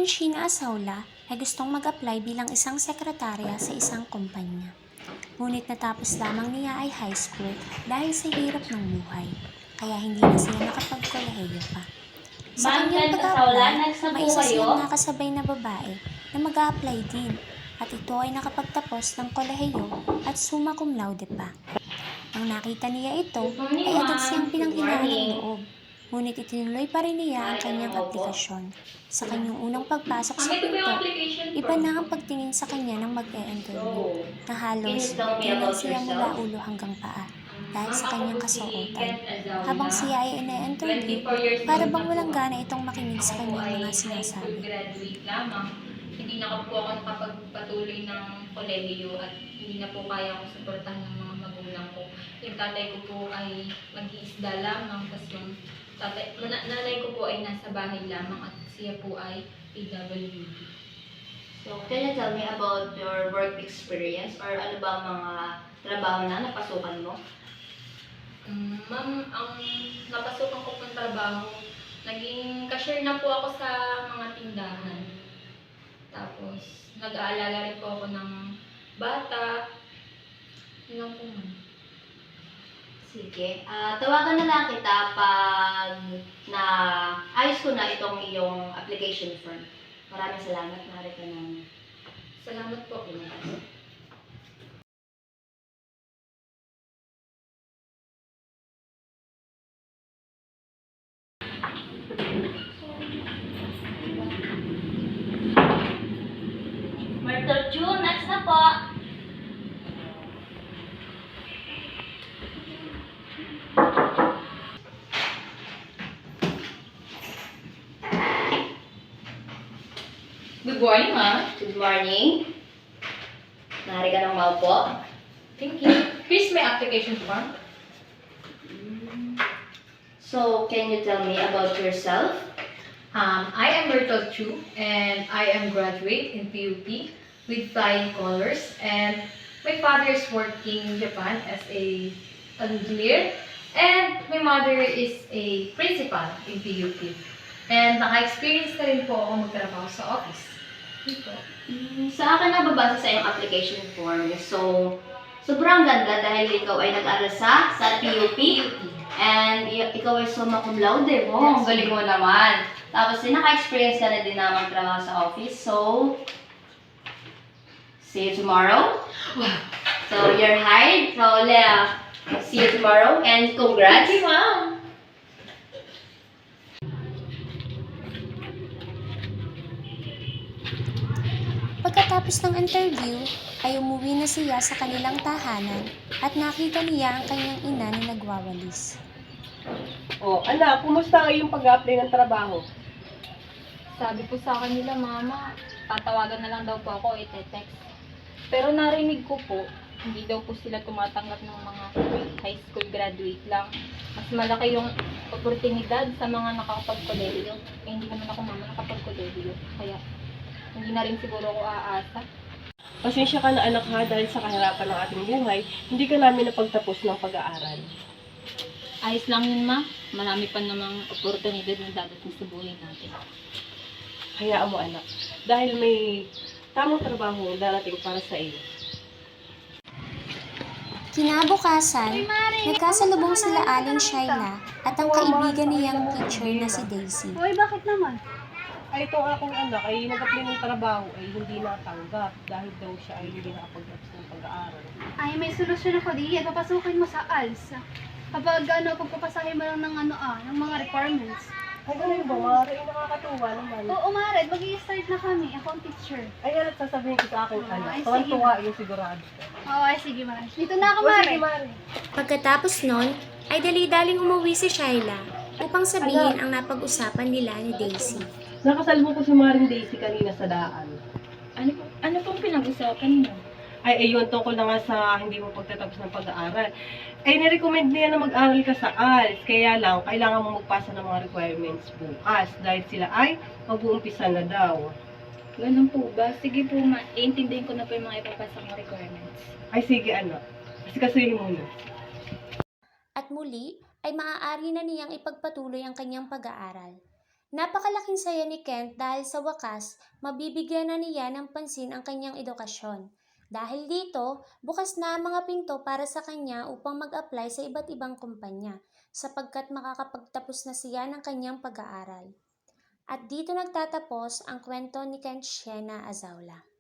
naman Sheena Asaula ay gustong mag-apply bilang isang sekretarya sa isang kumpanya. Ngunit natapos lamang niya ay high school dahil sa hirap ng buhay, kaya hindi na siya nakapagkolehiyo pa. Sa kanyang pag-apply, may isa siyang nakasabay na babae na mag-a-apply din at ito ay nakapagtapos ng kolehiyo at summa cum laude pa. Nang nakita niya ito, ay agad siyang pinanghinaan ng loob. Ngunit itinuloy pa rin niya ang kanyang aplikasyon. Sa kanyang unang pagpasok sa pinto, iba na ang pagtingin sa kanya ng mag-e-interview na halos tingnan siya mula ulo hanggang paa dahil sa kanyang kasuotan. Habang siya ay ine-interview, para bang walang gana itong makinig sa kanyang mga sinasabi. Hindi na po ako nakapagpatuloy ng kolehiyo at hindi na po kaya akong suportahan ng mga magulang ko. Yung tatay ko po ay mag-iisda lamang, tapos yung nanay ko po ay nasa bahay lamang at siya po ay PWD. So, can you tell me about your work experience or ano ba ang mga trabaho na napasukan mo? Ma'am, ang napasukan ko pong trabaho, naging cashier na po ako sa mga tindahan. Tapos, nag-aalala rin po ako ng bata. Yun lang po, ma'am. Sige. Tawagan na lang kita pag na ayos ko na itong iyong application form. Maraming salamat. Maaari ka na. Salamat po. Myrtle June, next na po. Good morning, ma'am. Good morning. Maaari ka nang maupo. Thank you. Here's my application form. So, can you tell me about yourself? I am Myrtle Chu, and I am graduate in PUP with flying colors. And my father is working in Japan as a engineer, and my mother is a principal in PUP. And naka-experience na rin po ako magtrabaho sa office. Dito. Sa akin nababasa sa iyong application form. So, sobrang ganda dahil ikaw ay nag-aral sa PUP. And ikaw ay summa cum laude mo. Ang galing mo naman. Tapos, naka-experience ka na din na magtrabaho sa office. So, see you tomorrow. Wow. So, you're hired. So, see you tomorrow. And congrats. Thank you, ma'am. Pagkatapos ng interview, ay umuwi na siya sa kanilang tahanan at nakita niya ang kanyang ina na nagwawalis. Oh, anak, kumusta ang iyong pag-apply ng trabaho? Sabi po sa kanila, mama, tatawagan na lang daw po ako, ite-text. Pero narinig ko po, hindi daw po sila tumatanggap ng mga high school graduate lang. Mas malaki yung oportunidad sa mga nakakapag-kolehiyo. Eh, hindi naman ako mama nakapag-kolehiyo. Kaya, hindi na rin siguro ako aasa. Pasensya ka na anak ha, dahil sa kahirapan ng ating buhay, hindi ka namin napagtapos ng pag-aaral. Ayos lang yun, ma. Marami pa namang oportunidad na dadating sa buhay natin. Hayaan mo anak, dahil may tamang trabaho darating para sa iyo. Kinabukasan, nagkasalubong sila Aling Shaila at ang kaibigan niyang teacher na si Daisy. Hoy, bakit naman? Ay, itong akong anak ay nag-apply ng trabaho ay hindi natanggap dahil daw siya ay hindi nakapagtapos ng pag-aaral. Ay, may solusyon ako diyan. Papasukin mo sa ALS. Kapag pagpapasahin mo lang ng ng mga requirements. Ay, ganun ba? Mara, ay nakakatuwa naman. Oo, Mared, mag-i-start na kami. Ako ang teacher. Ay, alat sasabihin ko sa aking anak. Ay, Tuwan sige. tuwa yung sigurado ko. Oo, ay sige, Mared. Dito na ako, O, Mared. sige, Mare. Pagkatapos nun, ay dali-daling umuwi si Shaila upang sabihin ang napag-usapan nila ni Daisy. Nakasalmo ko si Maring Daisy kanina sa daan. Ano pong pinag-usapan mo? Ay, ayun, tungkol na nga sa hindi mo pagtatapos ng pag-aaral. Ay, nirecommend niya na mag-aral ka sa ALS. Kaya lang, kailangan mo magpasa ng mga requirements bukas. Dahil sila ay mag-uumpisa na daw. Ganun po ba? Sige po, ma. Iintindihin ko na po yung mga ipapasok na requirements. Ay, sige, anak. Kasi kasuhin mo na. At muli, ay maaari na niyang ipagpatuloy ang kanyang pag-aaral. Napakalaking saya ni Kent dahil sa wakas, mabibigyan na niya ng pansin ang kanyang edukasyon. Dahil dito, bukas na ang mga pinto para sa kanya upang mag-apply sa iba't ibang kumpanya, sapagkat makakapagtapos na siya ng kanyang pag-aaral. At dito nagtatapos ang kwento ni Kent Siena Azaula.